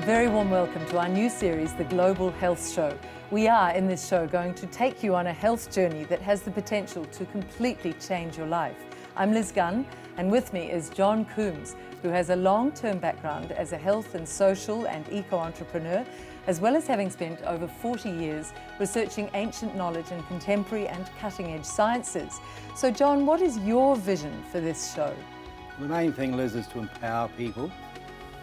very warm welcome to our new series, The Global Health Show. We are, in this show, going to take you on a health journey that has the potential to completely change your life. I'm Liz Gunn, and with me is John Coombs, who has a long-term background as a health and social and eco-entrepreneur, as well as having spent over 40 years researching ancient knowledge in contemporary and cutting-edge sciences. So, John, what is your vision for this show? The main thing, Liz, is to empower people.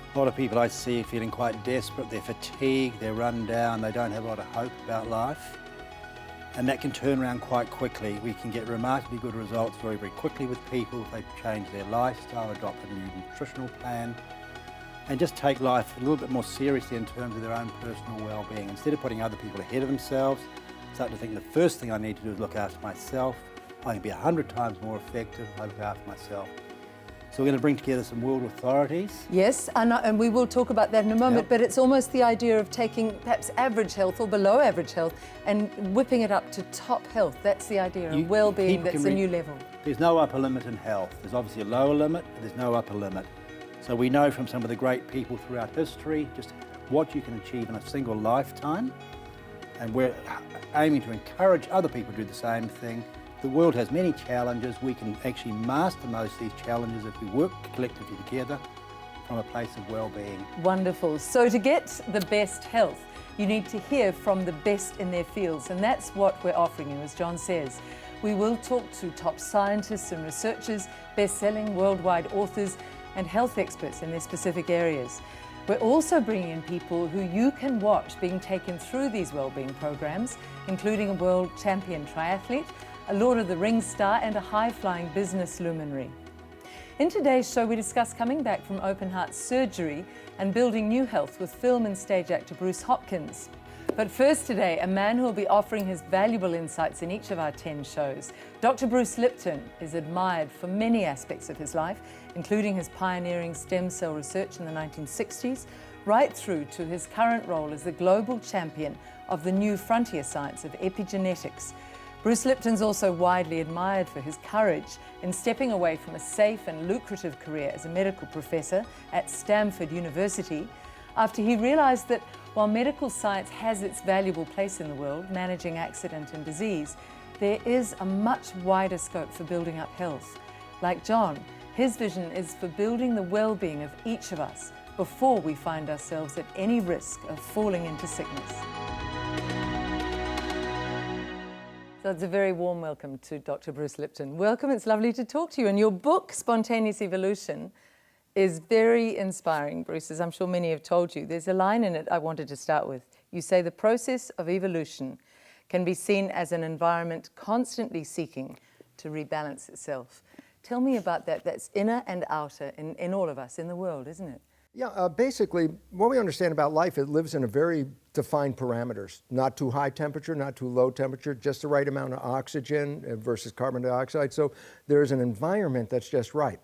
A lot of people I see feeling quite desperate, they're fatigued, they're run down, they don't have a lot of hope about life. And that can turn around quite quickly. We can get remarkably good results very, very quickly with people if they change their lifestyle, adopt a new nutritional plan, and just take life a little bit more seriously in terms of their own personal well-being. Instead of putting other people ahead of themselves, start to think the first thing I need to do is look after myself. I can be 100 times more effective if I look after myself. So we're going to bring together some world authorities. Yes, and we will talk about that in a moment, Yep. but it's almost the idea of taking perhaps average health or below average health and whipping it up to top health. That's the idea of well-being, that's a new level. There's no upper limit in health. There's obviously a lower limit, but there's no upper limit. So we know from some of the great people throughout history just what you can achieve in a single lifetime, and we're aiming to encourage other people to do the same thing. The world has many challenges. We can actually master most of these challenges if we work collectively together from a place of well-being. Wonderful. So to get the best health, you need to hear from the best in their fields, and that's what we're offering you, as John says. We will talk to top scientists and researchers, best-selling worldwide authors, and health experts in their specific areas. We're also bringing in people who you can watch being taken through these well-being programs, including a world champion triathlete, a Lord of the Rings star, and a high-flying business luminary. In today's show, we discuss coming back from open heart surgery and building new health with film and stage actor Bruce Hopkins. But first today, a man who will be offering his valuable insights in each of our 10 shows. Dr. Bruce Lipton is admired for many aspects of his life, including his pioneering stem cell research in the 1960s, right through to his current role as the global champion of the new frontier science of epigenetics. Bruce Lipton's also widely admired for his courage in stepping away from a safe and lucrative career as a medical professor at Stanford University after he realized that while medical science has its valuable place in the world, managing accident and disease, there is a much wider scope for building up health. Like John, his vision is for building the well-being of each of us before we find ourselves at any risk of falling into sickness. So it's a very warm welcome to Dr. Bruce Lipton. Welcome, it's lovely to talk to you. And your book, Spontaneous Evolution, is very inspiring, Bruce, as I'm sure many have told you. There's a line in it I wanted to start with. You say the process of evolution can be seen as an environment constantly seeking to rebalance itself. Tell me about that. That's inner and outer in all of us, in the world, isn't it? Yeah, basically, what we understand about life, it lives in a very defined parameters. Not too high temperature, not too low temperature, just the right amount of oxygen versus carbon dioxide. So there's an environment that's just right.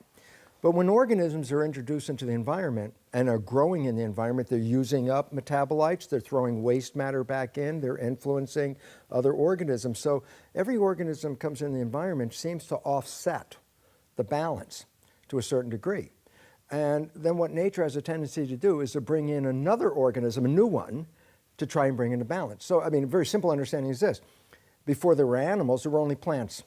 But when organisms are introduced into the environment and are growing in the environment, they're using up metabolites, they're throwing waste matter back in, they're influencing other organisms. So every organism comes in the environment seems to offset the balance to a certain degree. And then what nature has a tendency to do is to bring in another organism, a new one, to try and bring into balance. So, I mean, a very simple understanding is this. Before there were animals, there were only plants.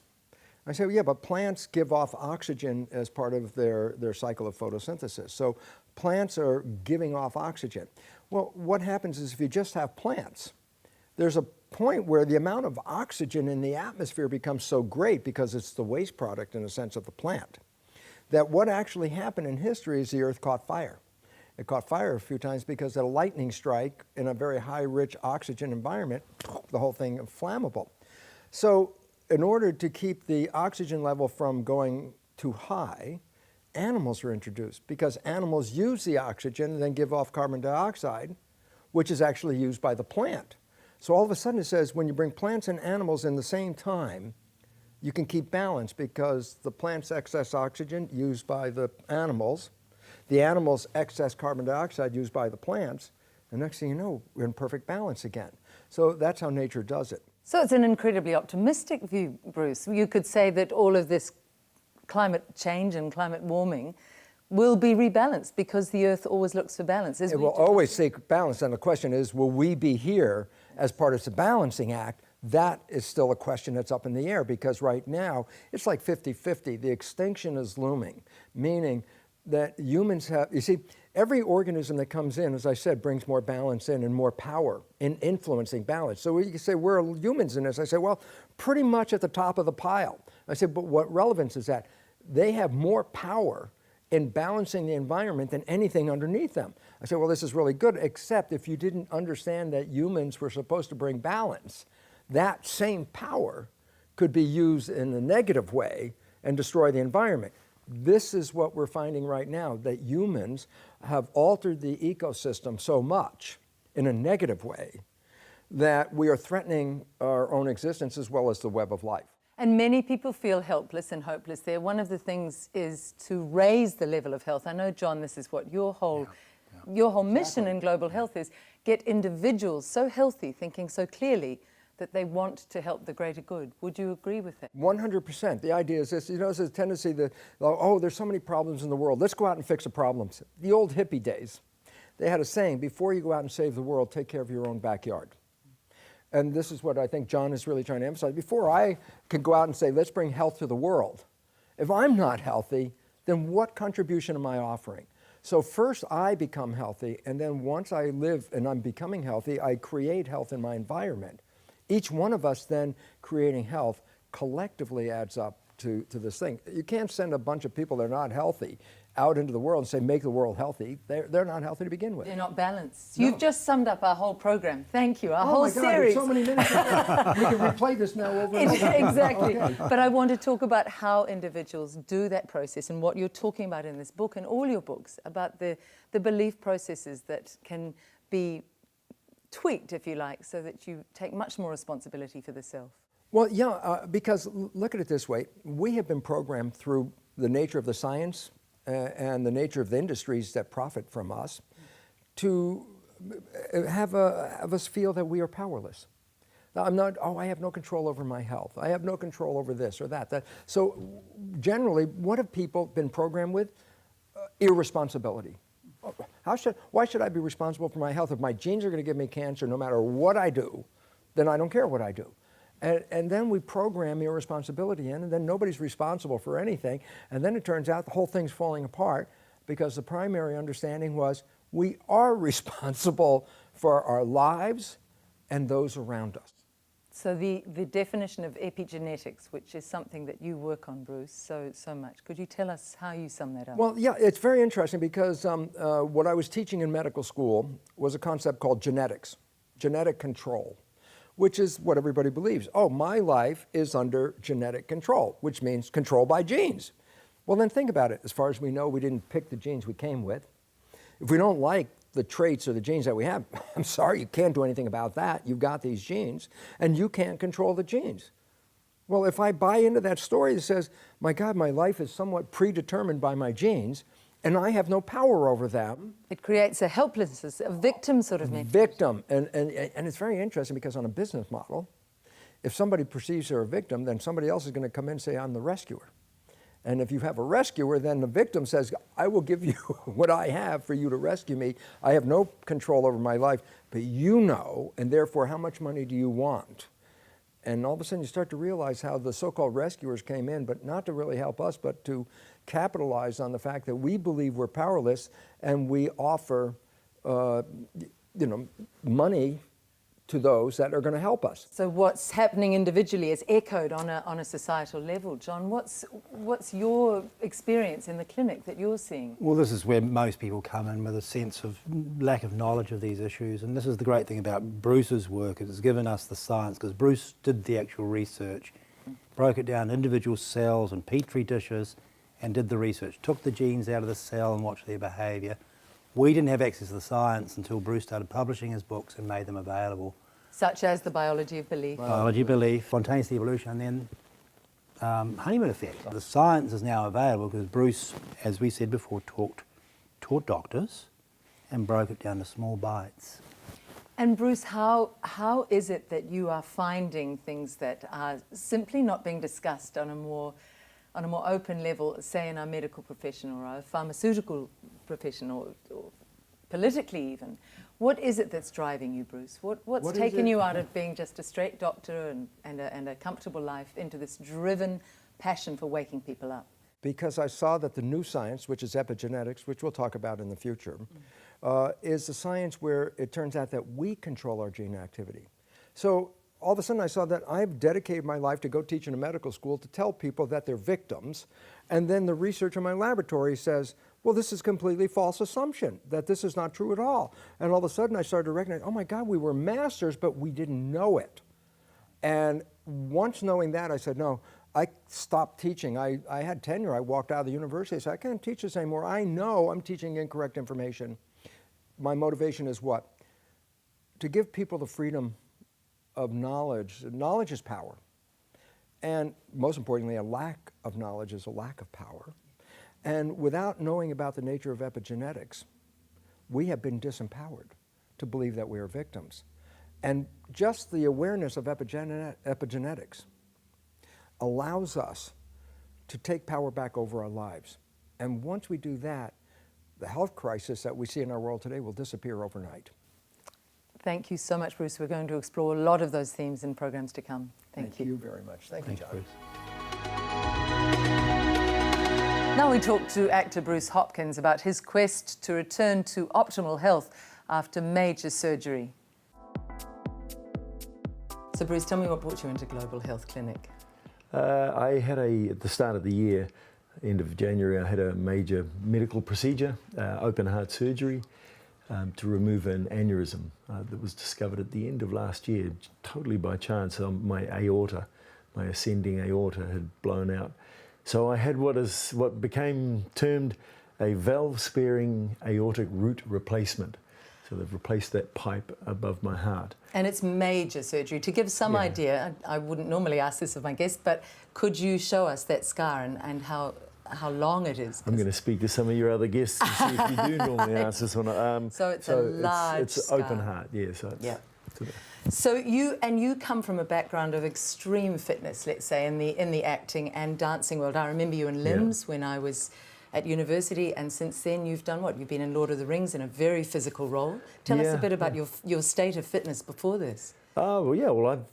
I say, well, yeah, but plants give off oxygen as part of their cycle of photosynthesis. So plants are giving off oxygen. Well, what happens is if you just have plants, there's a point where the amount of oxygen in the atmosphere becomes so great because it's the waste product, in a sense, of the plant, that what actually happened in history is the Earth caught fire. It caught fire a few times because of a lightning strike in a very high, rich oxygen environment, the whole thing flammable. So in order to keep the oxygen level from going too high, animals were introduced because animals use the oxygen and then give off carbon dioxide, which is actually used by the plant. So all of a sudden it says when you bring plants and animals in the same time, you can keep balance because the plant's excess oxygen used by the animals excess carbon dioxide used by the plants, and next thing you know, we're in perfect balance again. So that's how nature does it. So it's an incredibly optimistic view, Bruce. You could say that all of this climate change and climate warming will be rebalanced because the earth always looks for balance. It will always seek balance, and the question is, will we be here as part of the balancing act? That is still a question that's up in the air, because right now it's like 50-50. The extinction is looming, meaning that humans have, you see, every organism that comes in, as I said, brings more balance in and more power in influencing balance. So you say, where are humans in this? I say, well, pretty much at the top of the pile. I said, but what relevance is that? They have more power in balancing the environment than anything underneath them. I said, well, this is really good, except if you didn't understand that humans were supposed to bring balance, that same power could be used in a negative way and destroy the environment. This is what we're finding right now, that humans have altered the ecosystem so much in a negative way that we are threatening our own existence as well as the web of life. And many people feel helpless and hopeless there. One of the things is to raise the level of health. I know, John, this is what your whole mission in global health is. Get individuals so healthy, thinking so clearly, that they want to help the greater good. Would you agree with that? 100%. The idea is this, there's a tendency that, oh, there's so many problems in the world. Let's go out and fix the problems. The old hippie days, they had a saying, before you go out and save the world, take care of your own backyard. And this is what I think John is really trying to emphasize. Before I could go out and say, let's bring health to the world, if I'm not healthy, then what contribution am I offering? So first I become healthy, and then once I live and I'm becoming healthy, I create health in my environment. Each one of us then creating health collectively adds up to this thing. You can't send a bunch of people that are not healthy out into the world and say, make the world healthy. They're not healthy to begin with. They're not balanced. No. You've just summed up our whole program. Thank you. Our oh whole my God, series. There's so many minutes. We can replay this now over and over. Exactly. Okay. But I want to talk about how individuals do that process and what you're talking about in this book and all your books about the belief processes that can be tweaked, if you like, so that you take much more responsibility for the self. Well, yeah, because look at it this way. We have been programmed through the nature of the science and the nature of the industries that profit from us to have us feel that we are powerless. Now, I have no control over my health. I have no control over this or that. So generally, what have people been programmed with? Irresponsibility. Why should I be responsible for my health? If my genes are going to give me cancer no matter what I do, then I don't care what I do. And then we program irresponsibility in, and then nobody's responsible for anything. And then it turns out the whole thing's falling apart because the primary understanding was we are responsible for our lives and those around us. So the definition of epigenetics, which is something that you work on, Bruce, so much. Could you tell us how you sum that up? Well, yeah, it's very interesting because what I was teaching in medical school was a concept called genetics, genetic control, which is what everybody believes. Oh, my life is under genetic control, which means control by genes. Well, then think about it. As far as we know, we didn't pick the genes we came with. If we don't like the traits or the genes that we have, I'm sorry, you can't do anything about that. You've got these genes, and you can't control the genes. Well, if I buy into that story that says, my God, my life is somewhat predetermined by my genes, and I have no power over them. It creates a helplessness, a victim sort of mentality. Victim, and it's very interesting because on a business model, if somebody perceives they're a victim, then somebody else is going to come in and say, I'm the rescuer. And if you have a rescuer, then the victim says, I will give you what I have for you to rescue me. I have no control over my life, but you know, and therefore, how much money do you want? And all of a sudden you start to realize how the so-called rescuers came in, but not to really help us, but to capitalize on the fact that we believe we're powerless, and we offer money to those that are going to help us. So what's happening individually is echoed on a societal level. John, what's your experience in the clinic that you're seeing? Well, this is where most people come in with a sense of lack of knowledge of these issues, and this is the great thing about Bruce's work. It's given us the science, because Bruce did the actual research, broke it down individual cells and petri dishes, and did the research, took the genes out of the cell and watched their behaviour. We didn't have access to the science until Bruce started publishing his books and made them available. Such as the biology of belief. Biology of belief, spontaneous evolution, and then honeymoon effect. The science is now available because Bruce, as we said before, taught doctors and broke it down to small bites. And Bruce, how is it that you are finding things that are simply not being discussed on a more on a more open level, say in our medical profession or our pharmaceutical profession or politically even. What is it that's driving you, Bruce? What's taken you out of being just a straight doctor and a comfortable life into this driven passion for waking people up? Because I saw that the new science, which is epigenetics, which we'll talk about in the future, is the science where it turns out that we control our gene activity. So all of a sudden I saw that I've dedicated my life to go teach in a medical school to tell people that they're victims, and then the research in my laboratory says, well, this is a completely false assumption, that this is not true at all. And all of a sudden I started to recognize, oh my God, we were masters, but we didn't know it. And once knowing that, I said, no, I stopped teaching. I had tenure. I walked out of the university. I said, I can't teach this anymore. I know I'm teaching incorrect information. My motivation is what? To give people the freedom of knowledge. Knowledge is power. And most importantly, a lack of knowledge is a lack of power. And without knowing about the nature of epigenetics, we have been disempowered to believe that we are victims. And just the awareness of epigenetics allows us to take power back over our lives. And once we do that, the health crisis that we see in our world today will disappear overnight. Thank you so much, Bruce. We're going to explore a lot of those themes in programs to come. Thank you. Thank you very much. Thank you, John. Bruce. Now we talk to actor Bruce Hopkins about his quest to return to optimal health after major surgery. So Bruce, tell me what brought you into Global Health Clinic. I had at the start of the year, end of January, I had a major medical procedure, open heart surgery, to remove an aneurysm that was discovered at the end of last year, totally by chance. My aorta, my ascending aorta had blown out. So I had what became termed a valve-sparing aortic root replacement. So they've replaced that pipe above my heart. And it's major surgery. To give some idea, I wouldn't normally ask this of my guests, but could you show us that scar and how long it is? I'm going to speak to some of your other guests to see if you do normally ask this one. So it's a large it's scar. open heart, yeah. So it's, So you come from a background of extreme fitness, let's say, in the acting and dancing world. I remember you in Limbs when I was at university, and since then you've done what? You've been in Lord of the Rings in a very physical role. Tell us a bit about your state of fitness before this. Oh, well, yeah, well,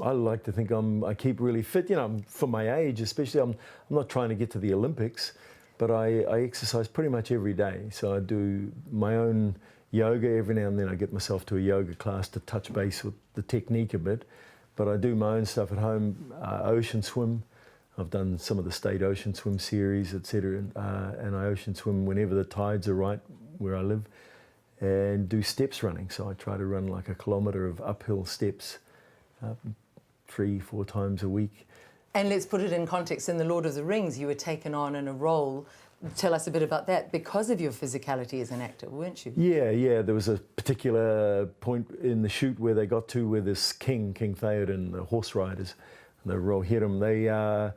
I like to think I keep really fit. You know, for my age especially, I'm not trying to get to the Olympics, but I exercise pretty much every day. So I do my own yoga. Every now and then I get myself to a yoga class to touch base with the technique a bit, but I do my own stuff at home, ocean swim. I've done some of the state ocean swim series, etc., and I ocean swim whenever the tides are right where I live, and do steps running. So I try to run like a kilometre of uphill steps 3-4 times a week. And let's put it in context. In the Lord of the Rings, you were taken on in a role. Tell us a bit about that, because of your physicality as an actor, weren't you? Yeah. There was a particular point in the shoot where they got to where this King Theoden, the horse riders, the Rohirrim,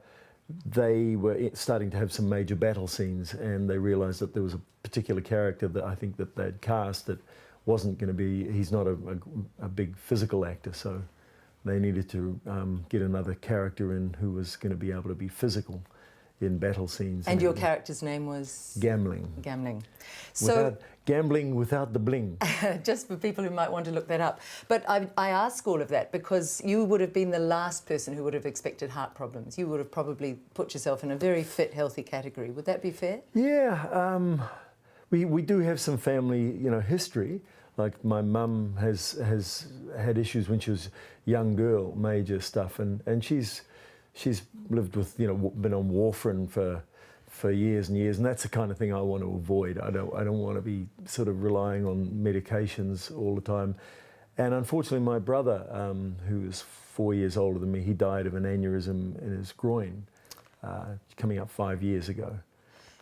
they were starting to have some major battle scenes, and they realised that there was a particular character that I think that they'd cast that wasn't going to be, he's not a big physical actor, so they needed to get another character in who was going to be able to be physical in battle scenes. And your character's name was? Gamling. So gambling without the bling. Just for people who might want to look that up. But I ask all of that because you would have been the last person who would have expected heart problems. You would have probably put yourself in a very fit, healthy category. Would that be fair? Yeah. We do have some family, history. Like my mum has had issues when she was a young girl, major stuff, and she's lived with, been on warfarin for years and years, and that's the kind of thing I want to avoid. I don't want to be sort of relying on medications all the time. And unfortunately, my brother, who is 4 years older than me, he died of an aneurysm in his groin, coming up 5 years ago.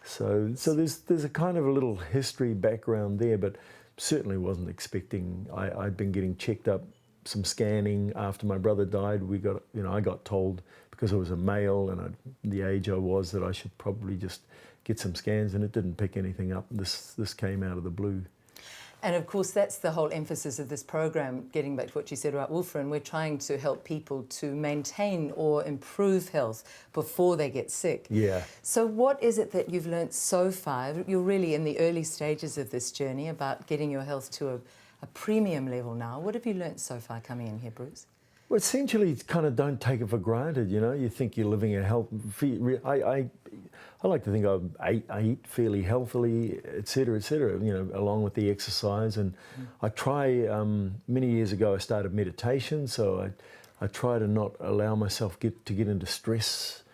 So there's a kind of a little history background there, but certainly wasn't expecting. I'd been getting checked up, some scanning after my brother died. I got told, because I was a male and the age I was, that I should probably just get some scans, and it didn't pick anything up. This came out of the blue. And of course, that's the whole emphasis of this program, getting back to what you said about warfarin. We're trying to help people to maintain or improve health before they get sick. Yeah. So what is it that you've learnt so far? You're really in the early stages of this journey about getting your health to a premium level now. What have you learnt so far coming in here, Bruce? Well, essentially, kind of don't take it for granted, you know. You think you're living a health... I like to think I eat fairly healthily, et cetera, you know, along with the exercise. And I try, many years ago, I started meditation, so I try to not allow myself to get into stress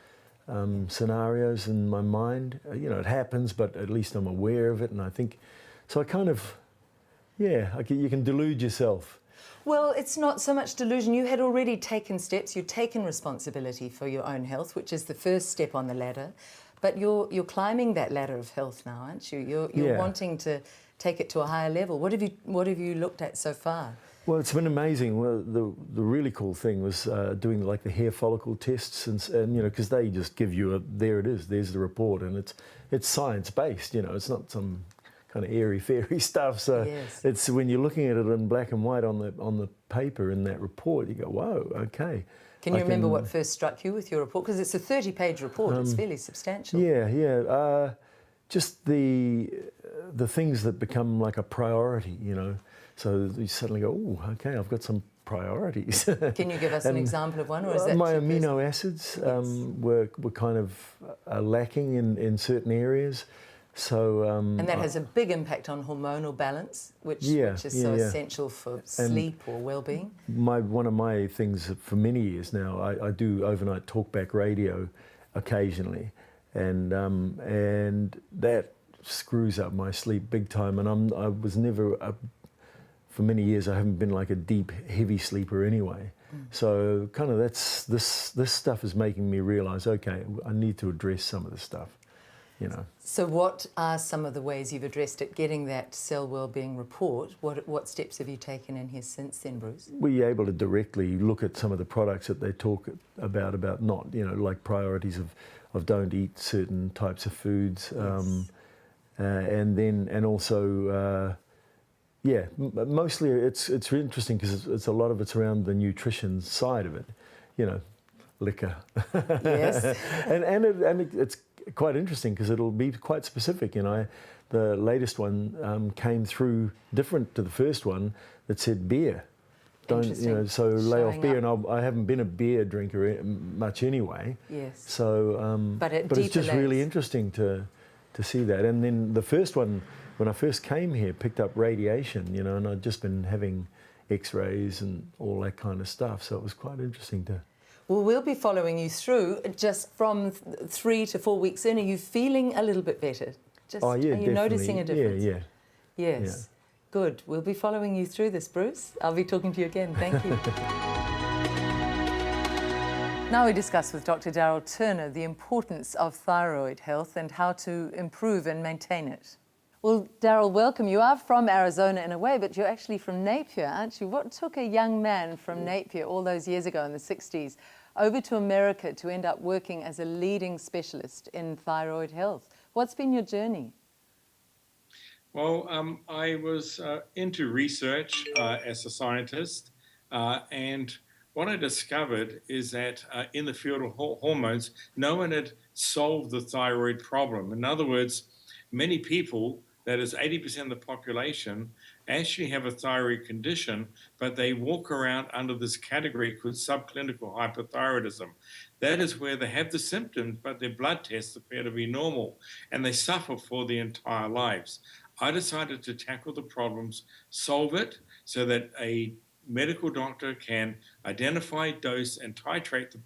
scenarios in my mind. You know, it happens, but at least I'm aware of it. And I think, so I kind of, yeah, you can delude yourself. Well, it's not so much delusion. You had already taken steps. You'd taken responsibility for your own health, which is the first step on the ladder. But you're climbing that ladder of health now, aren't you? You're wanting to take it to a higher level. What have you looked at so far? Well, it's been amazing. Well, the really cool thing was doing like the hair follicle tests, and you know, because they just give you there it is, there's the report, and it's science based. You know, it's not some kind of airy fairy stuff. So yes. It's when you're looking at it in black and white on the paper in that report, you go, whoa, okay. Can you remember what first struck you with your report? Because it's a 30-page report. It's fairly substantial. Yeah. Just the things that become like a priority, you know. So you suddenly go, oh, okay, I've got some priorities. Can you give us an example of one, or is that my too amino personal? acids were kind of lacking in certain areas. So and that has a big impact on hormonal balance, which is so essential for sleep or well-being. One of my things for many years now, I do overnight talkback radio occasionally, and that screws up my sleep big time. And I was never for many years I haven't been like a deep, heavy sleeper anyway. So kind of this stuff is making me realise, okay, I need to address some of this stuff. You know. So what are some of the ways you've addressed it, getting that cell wellbeing report? What steps have you taken in here since then, Bruce? We're able to directly look at some of the products that they talk about not, you know, like priorities of don't eat certain types of foods, and also mostly it's interesting because it's a lot of it's around the nutrition side of it, you know, liquor. Yes. and it's quite interesting because it'll be quite specific. You know, the latest one came through different to the first one that said beer. Don't, you know, so lay off beer. And I haven't been a beer drinker much anyway. Yes. So, but it's just really interesting to see that. And then the first one, when I first came here, picked up radiation. You know, and I'd just been having X-rays and all that kind of stuff. So it was quite interesting to. Well, we'll be following you through just from 3 to 4 weeks in. Are you feeling a little bit better? Are you definitely noticing a difference? Yeah. Yes. Yeah. Good. We'll be following you through this, Bruce. I'll be talking to you again. Thank you. Now we discuss with Dr. Darryl Turner the importance of thyroid health and how to improve and maintain it. Well, Darryl, welcome. You are from Arizona in a way, but you're actually from Napier, aren't you? What took a young man from Napier all those years ago in the 60s over to America to end up working as a leading specialist in thyroid health? What's been your journey? Well, I was into research as a scientist, and what I discovered is that in the field of hormones, no one had solved the thyroid problem. In other words, many people, that is 80% of the population, actually have a thyroid condition, but they walk around under this category called subclinical hypothyroidism. That is where they have the symptoms, but their blood tests appear to be normal, and they suffer for their entire lives. I decided to tackle the problems, solve it, so that a medical doctor can identify, dose, and titrate the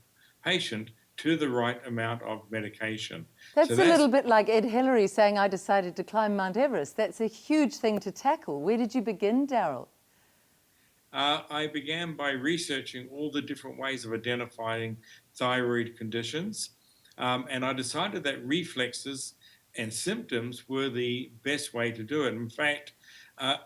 patient to the right amount of medication. That's a little bit like Ed Hillary saying, I decided to climb Mount Everest. That's a huge thing to tackle. Where did you begin, Darryl? I began by researching all the different ways of identifying thyroid conditions, and I decided that reflexes and symptoms were the best way to do it. In fact,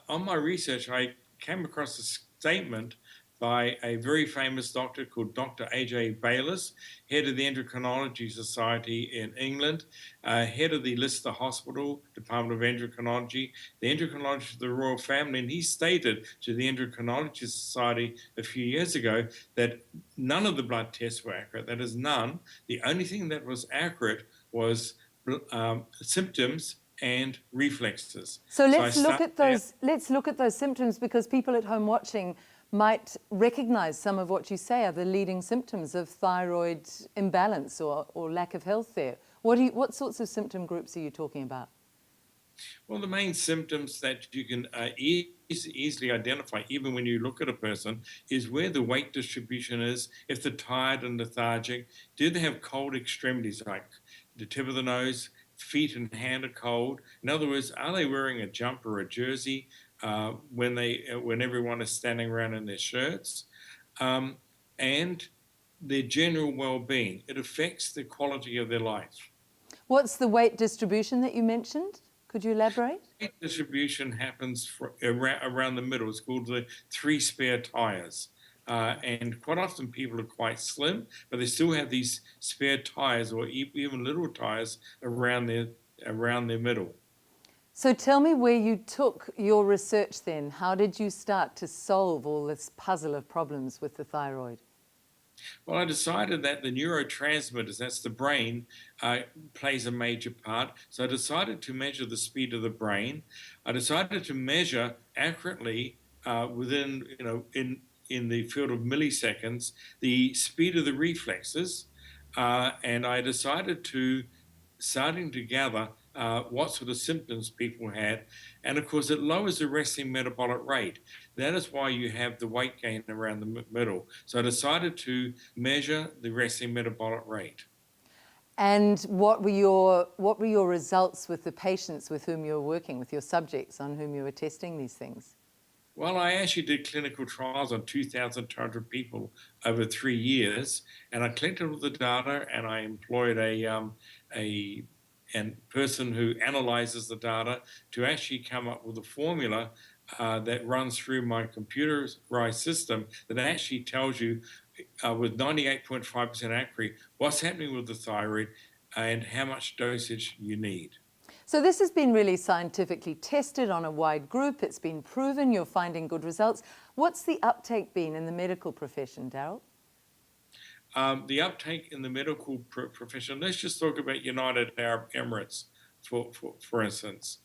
on my research, I came across a statement by a very famous doctor called Dr. A.J. Bayliss, head of the Endocrinology Society in England, head of the Lister Hospital, Department of Endocrinology, the endocrinologist of the royal family, and he stated to the Endocrinology Society a few years ago that none of the blood tests were accurate. That is, none. The only thing that was accurate was symptoms and reflexes. So let's look at those. Let's look at those symptoms, because people at home watching might recognize some of what you say are the leading symptoms of thyroid imbalance or lack of health there. What sorts of symptom groups are you talking about? Well, the main symptoms that you can easily identify, even when you look at a person, is where the weight distribution is, if they're tired and lethargic, do they have cold extremities like the tip of the nose, feet and hand are cold. In other words, are they wearing a jumper or a jersey when everyone is standing around in their shirts? And their general well-being. It affects the quality of their life. What's the weight distribution that you mentioned? Could you elaborate? Weight distribution happens around the middle. It's called the 3 spare tires. And quite often people are quite slim, but they still have these spare tires or even little tires around their middle. So tell me where you took your research then. How did you start to solve all this puzzle of problems with the thyroid? Well, I decided that the neurotransmitters, that's the brain, plays a major part. So I decided to measure the speed of the brain. I decided to measure accurately within, in the field of milliseconds, the speed of the reflexes, and I decided to starting to gather what sort of symptoms people had, and of course it lowers the resting metabolic rate. That is why you have the weight gain around the middle. So I decided to measure the resting metabolic rate. And what were your results with the patients with whom you were working, with your subjects on whom you were testing these things? Well, I actually did clinical trials on 2,200 people over 3 years, and I collected all the data, and I employed a person who analyzes the data to actually come up with a formula that runs through my computerized system that actually tells you with 98.5% accuracy what's happening with the thyroid and how much dosage you need. So this has been really scientifically tested on a wide group. It's been proven. You're finding good results. What's the uptake been in the medical profession, Darryl? The uptake in the medical profession, let's just talk about United Arab Emirates, for instance.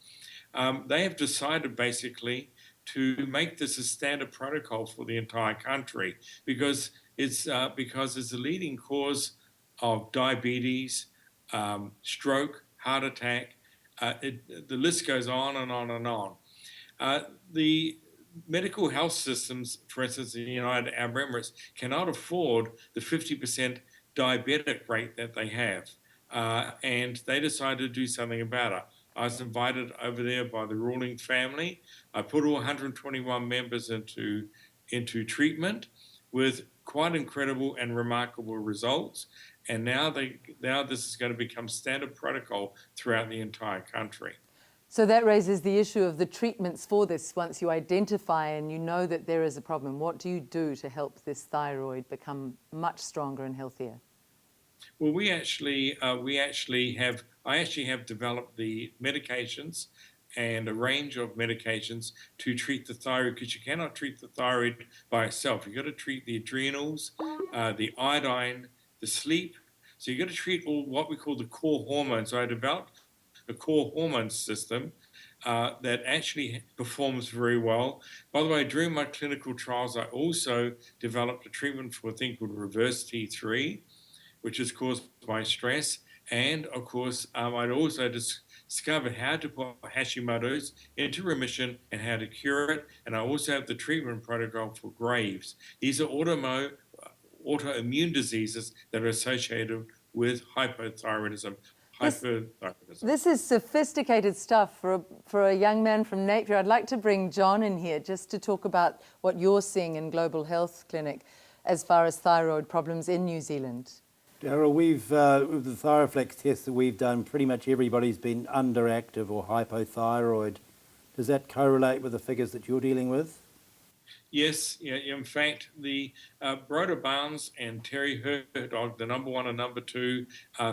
They have decided basically to make this a standard protocol for the entire country because it's a leading cause of diabetes, stroke, heart attack. The list goes on and on and on. The medical health systems, for instance, in the United Arab Emirates, cannot afford the 50% diabetic rate that they have. And they decided to do something about it. I was invited over there by the ruling family. I put all 121 members into treatment with quite incredible and remarkable results. And now this is going to become standard protocol throughout the entire country. So that raises the issue of the treatments for this. Once you identify and you know that there is a problem, what do you do to help this thyroid become much stronger and healthier? Well, I actually have developed the medications and a range of medications to treat the thyroid, because you cannot treat the thyroid by itself. You've got to treat the adrenals, the iodine, the sleep. So you've got to treat all what we call the core hormones. So I developed a core hormone system that actually performs very well. By the way, during my clinical trials, I also developed a treatment for a thing called reverse T3, which is caused by stress. And of course, I'd also discovered how to put Hashimoto's into remission and how to cure it. And I also have the treatment protocol for Graves. These are autoimmune diseases that are associated with hypothyroidism. This is sophisticated stuff for a young man from Napier. I'd like to bring John in here just to talk about what you're seeing in Global Health Clinic as far as thyroid problems in New Zealand. Darryl, with the Thyroflex test that we've done, pretty much everybody's been underactive or hypothyroid. Does that correlate with the figures that you're dealing with? Yes, yeah, in fact, the Broder Barnes and Terry Hurdog, the #1 and #2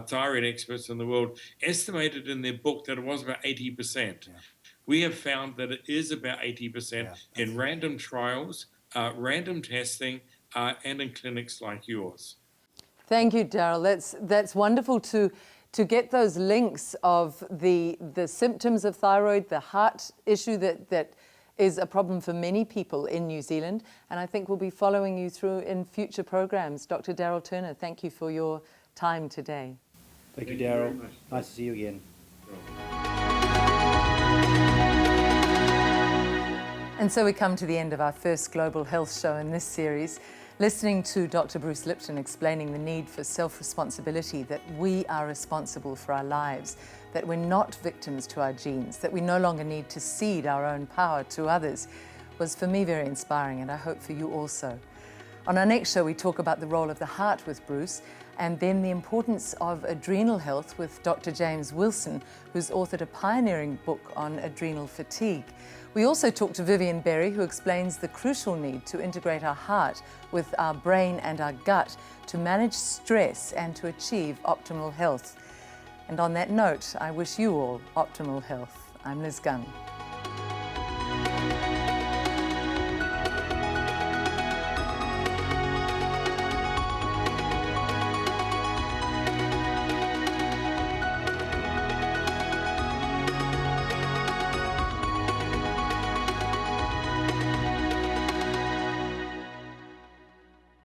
thyroid experts in the world, estimated in their book that it was about 80%. Yeah. We have found that it is about 80% Yeah, in random trials, random testing, and in clinics like yours. Thank you, Darryl. That's wonderful to get those links of the symptoms of thyroid, the heart issue that is a problem for many people in New Zealand. And I think we'll be following you through in future programs. Dr. Darryl Turner, thank you for your time today. Thank you, Darryl. Nice to see you again. And so we come to the end of our first Global Health Show in this series, listening to Dr. Bruce Lipton explaining the need for self-responsibility, that we are responsible for our lives, that we're not victims to our genes, that we no longer need to cede our own power to others, was for me very inspiring, and I hope for you also. On our next show, we talk about the role of the heart with Bruce, and then the importance of adrenal health with Dr. James Wilson, who's authored a pioneering book on adrenal fatigue. We also talk to Vivian Berry, who explains the crucial need to integrate our heart with our brain and our gut to manage stress and to achieve optimal health. And on that note, I wish you all optimal health. I'm Liz Gunn.